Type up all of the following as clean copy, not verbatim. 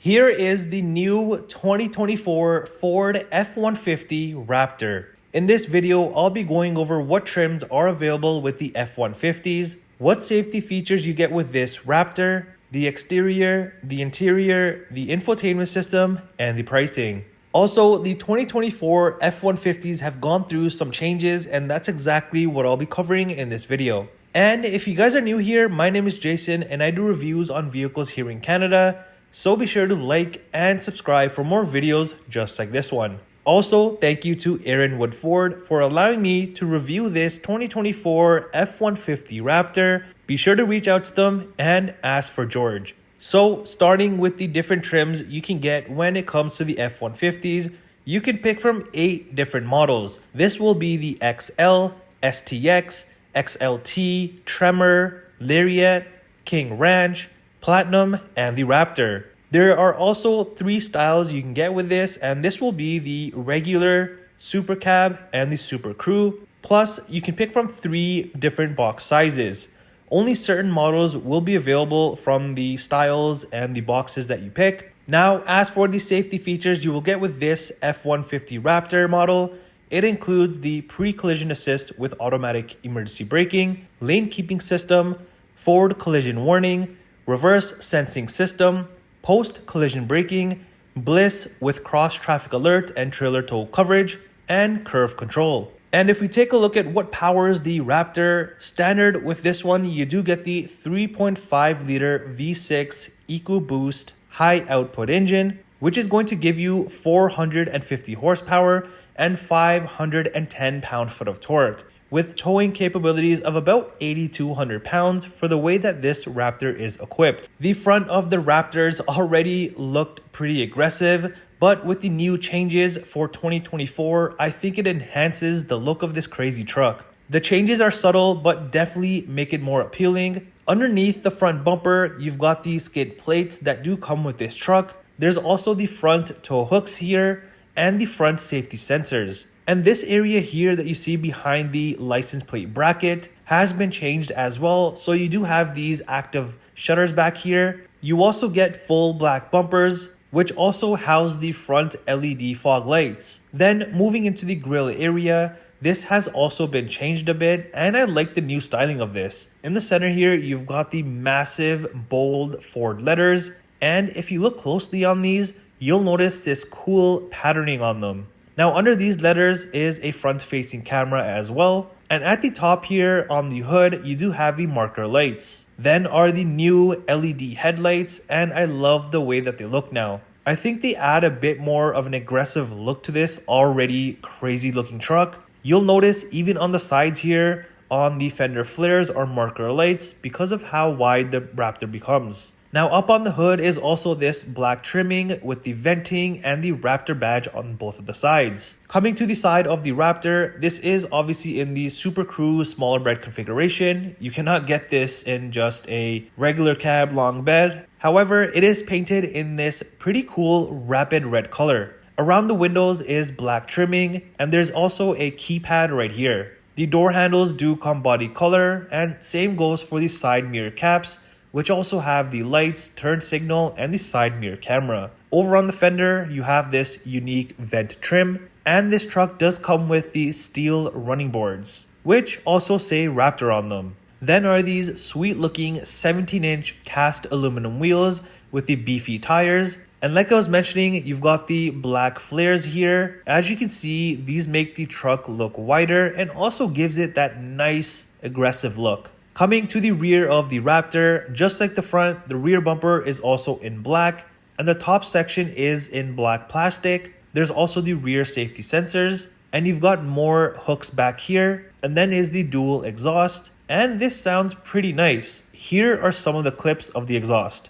Here is the new 2024 Ford F-150 Raptor. In this video, I'll be going over what trims are available with the F-150s, what safety features you get with this Raptor, the exterior, the interior, the infotainment system, and the pricing. Also, the 2024 F-150s have gone through some changes, and that's exactly what I'll be covering in this video. And if you guys are new here, my name is Jason and I do reviews on vehicles here in Canada. So be sure to like and subscribe for more videos just like this one. Also, thank you to Erinwood Ford for allowing me to review this 2024 F-150 Raptor. Be sure to reach out to them and ask for George. So, starting with the different trims you can get when it comes to the F-150s, you can pick from 8 different models. This will be the XL, STX, XLT, Tremor, Lariat, King Ranch, Platinum, and the Raptor. There are also 3 styles you can get with this, and this will be the regular, Super Cab, and the Super Crew. Plus, you can pick from 3 different box sizes. Only certain models will be available from the styles and the boxes that you pick. Now, as for the safety features you will get with this F-150 Raptor model, it includes the pre-collision assist with automatic emergency braking, lane keeping system, forward collision warning, reverse sensing system, post-collision braking, bliss with cross-traffic alert and trailer tow coverage, and curve control. And if we take a look at what powers the Raptor, standard with this one, you do get the 3.5 liter V6 EcoBoost high output engine, which is going to give you 450 horsepower and 510 pound-foot of torque, with towing capabilities of about 8,200 pounds for the way that this Raptor is equipped. The front of the Raptors already looked pretty aggressive, but with the new changes for 2024, I think it enhances the look of this crazy truck. The changes are subtle, but definitely make it more appealing. Underneath the front bumper, you've got the skid plates that do come with this truck. There's also the front tow hooks here and the front safety sensors. And this area here that you see behind the license plate bracket has been changed as well. So you do have these active shutters back here. You also get full black bumpers, which also house the front LED fog lights. Then moving into the grille area, this has also been changed a bit, and I like the new styling of this. In the center here, you've got the massive bold Ford letters. And if you look closely on these, you'll notice this cool patterning on them. Now under these letters is a front-facing camera as well. And at the top here on the hood, you do have the marker lights. Then are the new LED headlights, and I love the way that they look now. I think they add a bit more of an aggressive look to this already crazy looking truck. You'll notice even on the sides here, on the fender flares are marker lights because of how wide the Raptor becomes. Now up on the hood is also this black trimming with the venting and the Raptor badge on both of the sides. Coming to the side of the Raptor, this is obviously in the Super Crew smaller bed configuration. You cannot get this in just a regular cab long bed. However, it is painted in this pretty cool rapid red color. Around the windows is black trimming, and there's also a keypad right here. The door handles do come body color, and same goes for the side mirror caps, which also have the lights, turn signal, and the side mirror camera. Over on the fender, you have this unique vent trim, and this truck does come with the steel running boards, which also say Raptor on them. Then are these sweet looking 17-inch cast aluminum wheels with the beefy tires. And like I was mentioning, you've got the black flares here. As you can see, these make the truck look wider and also gives it that nice aggressive look. Coming to the rear of the Raptor, just like the front, the rear bumper is also in black and the top section is in black plastic. There's also the rear safety sensors, and you've got more hooks back here, and then is the dual exhaust, and this sounds pretty nice. Here are some of the clips of the exhaust.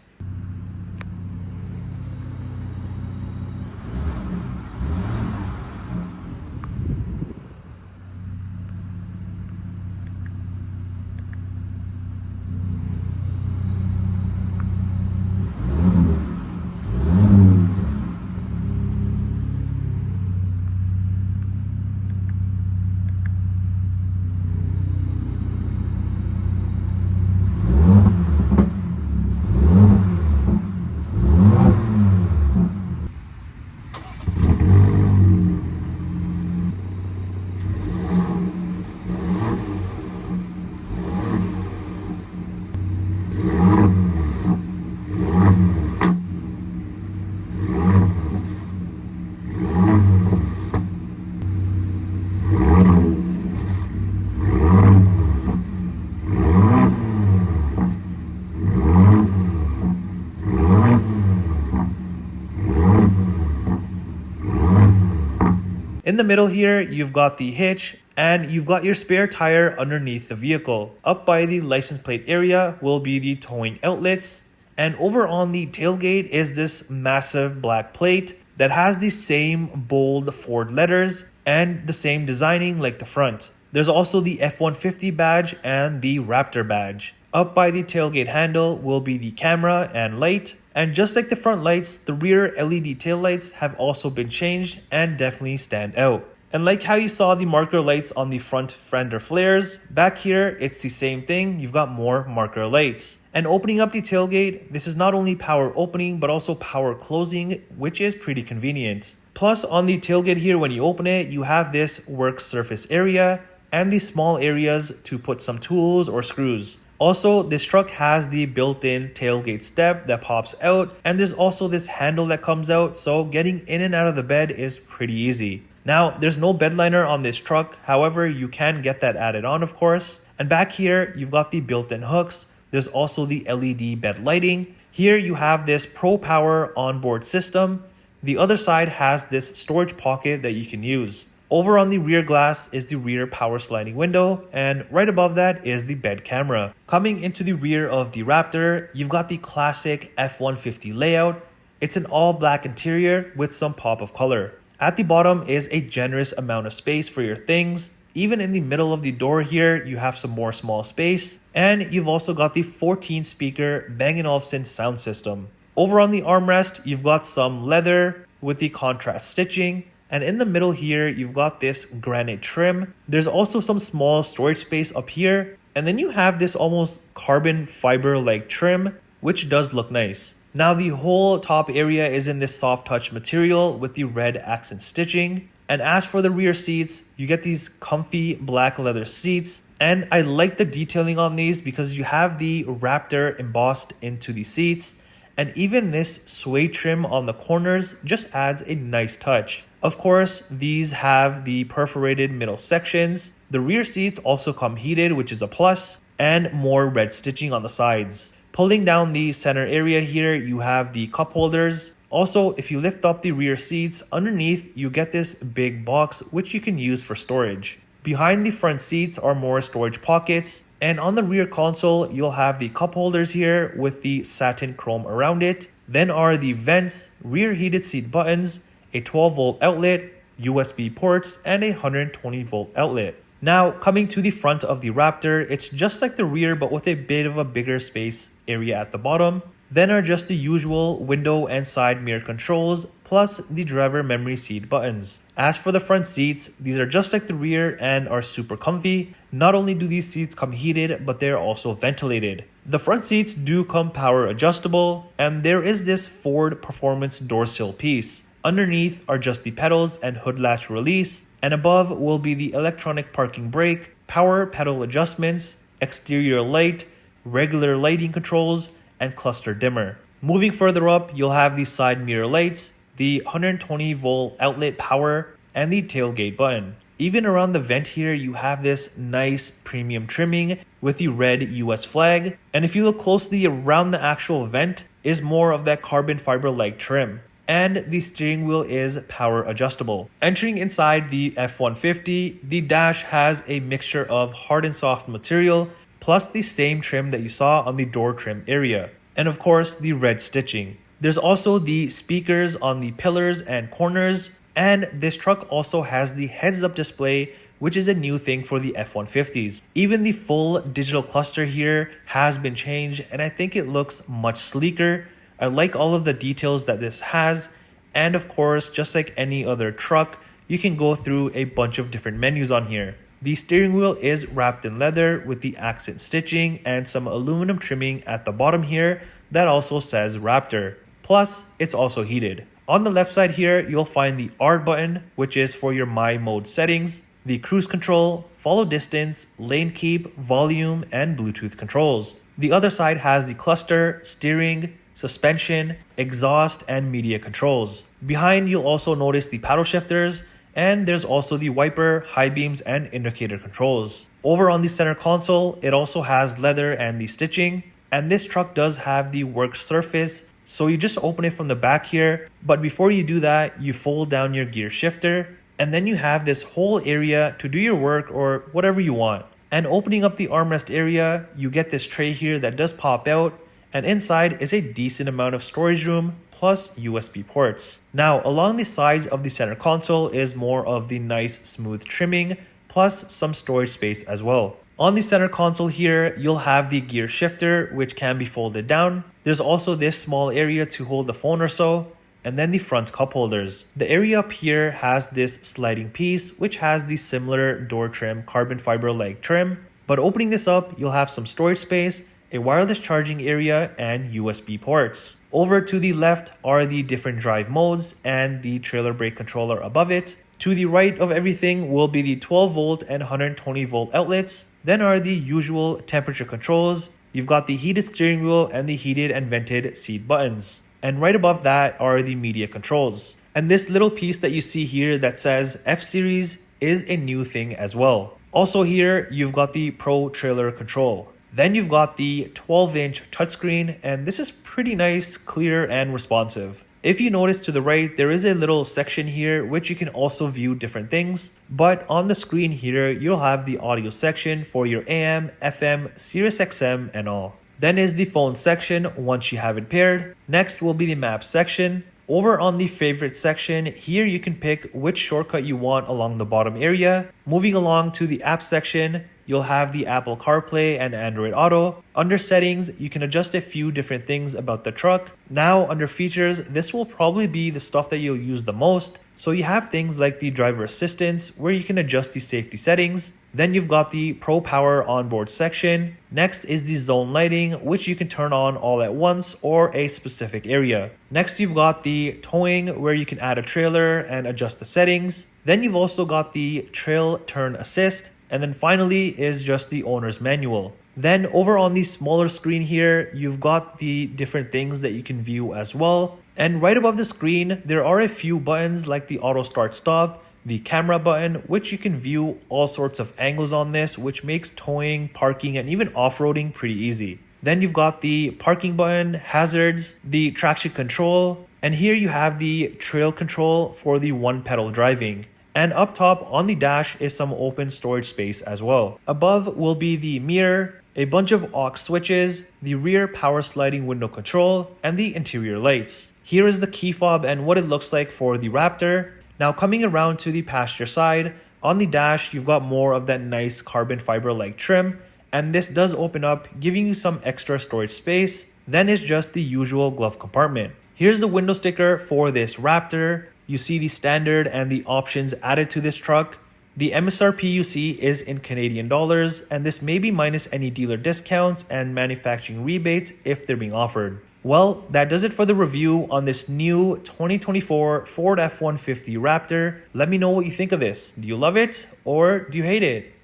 In the middle here, you've got the hitch, and you've got your spare tire underneath the vehicle. Up by the license plate area will be the towing outlets, and over on the tailgate is this massive black plate that has the same bold Ford letters and the same designing like the front. There's also the F-150 badge and the Raptor badge. Up by the tailgate handle will be the camera and light, and just like the front lights, the rear LED taillights have also been changed and definitely stand out. And like how you saw the marker lights on the front fender flares, back here it's the same thing, you've got more marker lights. And opening up the tailgate, this is not only power opening but also power closing, which is pretty convenient. Plus on the tailgate here, when you open it, you have this work surface area and these small areas to put some tools or screws. Also, this truck has the built-in tailgate step that pops out, and there's also this handle that comes out, so getting in and out of the bed is pretty easy. Now, there's no bed liner on this truck, however, you can get that added on, of course. And back here, you've got the built-in hooks. There's also the LED bed lighting. Here you have this Pro Power Onboard system. The other side has this storage pocket that you can use. Over on the rear glass is the rear power sliding window, and right above that is the bed camera. Coming into the rear of the Raptor, you've got the classic F-150 layout. It's an all black interior with some pop of color. At the bottom is a generous amount of space for your things. Even in the middle of the door here, you have some more small space, and you've also got the 14 speaker Bang & Olufsen sound system. Over on the armrest, you've got some leather with the contrast stitching. And in the middle here, you've got this granite trim. There's also some small storage space up here. And then you have this almost carbon fiber-like trim, which does look nice. Now the whole top area is in this soft touch material with the red accent stitching. And as for the rear seats, you get these comfy black leather seats. And I like the detailing on these because you have the Raptor embossed into the seats. And even this suede trim on the corners just adds a nice touch. Of course, these have the perforated middle sections. The rear seats also come heated, which is a plus, and more red stitching on the sides. Pulling down the center area here, you have the cup holders. Also, if you lift up the rear seats, underneath you get this big box which you can use for storage. Behind the front seats are more storage pockets, and on the rear console you'll have the cup holders here with the satin chrome around it. Then are the vents, rear heated seat buttons, a 12-volt outlet, USB ports, and a 120-volt outlet. Now, coming to the front of the Raptor, it's just like the rear but with a bit of a bigger space area at the bottom. Then are just the usual window and side mirror controls, plus the driver memory seat buttons. As for the front seats, these are just like the rear and are super comfy. Not only do these seats come heated, but they're also ventilated. The front seats do come power adjustable, and there is this Ford Performance door sill piece. Underneath are just the pedals and hood latch release, and above will be the electronic parking brake, power pedal adjustments, exterior light, regular lighting controls, and cluster dimmer. Moving further up, you'll have the side mirror lights, the 120-volt outlet power, and the tailgate button. Even around the vent here, you have this nice premium trimming with the red US flag, and if you look closely around the actual vent is more of that carbon fiber-like trim. And the steering wheel is power adjustable. Entering inside the F-150, the dash has a mixture of hard and soft material, plus the same trim that you saw on the door trim area. And of course, the red stitching. There's also the speakers on the pillars and corners, and this truck also has the heads-up display, which is a new thing for the F-150s. Even the full digital cluster here has been changed, and I think it looks much sleeker. I like all of the details that this has, and of course, just like any other truck, you can go through a bunch of different menus on here. The steering wheel is wrapped in leather with the accent stitching and some aluminum trimming at the bottom here that also says Raptor. Plus, it's also heated. On the left side here, you'll find the R button, which is for your My Mode settings, the cruise control, follow distance, lane keep, volume, and Bluetooth controls. The other side has the cluster, steering, suspension, exhaust, and media controls. Behind, you'll also notice the paddle shifters, and there's also the wiper, high beams, and indicator controls. Over on the center console, it also has leather and the stitching, and this truck does have the work surface, so you just open it from the back here, but before you do that, you fold down your gear shifter, And then you have this whole area to do your work or whatever you want. And opening up the armrest area, you get this tray here that does pop out, and inside is a decent amount of storage room plus USB ports. Now, along the sides of the center console is more of the nice smooth trimming plus some storage space as well. On the center console here, you'll have the gear shifter, which can be folded down. There's also this small area to hold the phone or so, and then the front cup holders. The area up here has this sliding piece, which has the similar door trim carbon fiber leg trim. But opening this up, you'll have some storage space, a wireless charging area, and USB ports. Over to the left are the different drive modes and the trailer brake controller above it. To the right of everything will be the 12 volt and 120 volt outlets. Then are the usual temperature controls. You've got the heated steering wheel and the heated and vented seat buttons. And right above that are the media controls. And this little piece that you see here that says F Series is a new thing as well. Also here, you've got the Pro Trailer Control. Then you've got the 12-inch touchscreen, and this is pretty nice, clear, and responsive. If you notice to the right, there is a little section here which you can also view different things. But on the screen here, you'll have the audio section for your AM, FM, Sirius XM, and all. Then is the phone section once you have it paired. Next will be the map section. Over on the favorite section, here you can pick which shortcut you want along the bottom area. Moving along to the app section, you'll have the Apple CarPlay and Android Auto. Under settings, you can adjust a few different things about the truck. Now, under features, this will probably be the stuff that you'll use the most. So you have things like the driver assistance, where you can adjust the safety settings. Then you've got the Pro Power Onboard section. Next is the zone lighting, which you can turn on all at once or a specific area. Next, you've got the towing, where you can add a trailer and adjust the settings. Then you've also got the trail turn assist. And then finally is just the owner's manual. Then over on the smaller screen here, you've got the different things that you can view as well. And right above the screen, there are a few buttons like the auto start stop, the camera button, which you can view all sorts of angles on this, which makes towing, parking, and even off-roading pretty easy. Then you've got the parking button, hazards, the traction control, and here you have the trail control for the one pedal driving. And up top on the dash is some open storage space as well. Above will be the mirror, a bunch of aux switches, the rear power sliding window control, and the interior lights. Here is the key fob and what it looks like for the Raptor. Now coming around to the passenger side, on the dash you've got more of that nice carbon fiber like trim, and this does open up, giving you some extra storage space. Then is just the usual glove compartment. Here's the window sticker for this Raptor. You see the standard and the options added to this truck. The MSRP you see is in Canadian dollars, and this may be minus any dealer discounts and manufacturing rebates if they're being offered. Well, that does it for the review on this new 2024 Ford F-150 Raptor. Let me know what you think of this. Do you love it or do you hate it?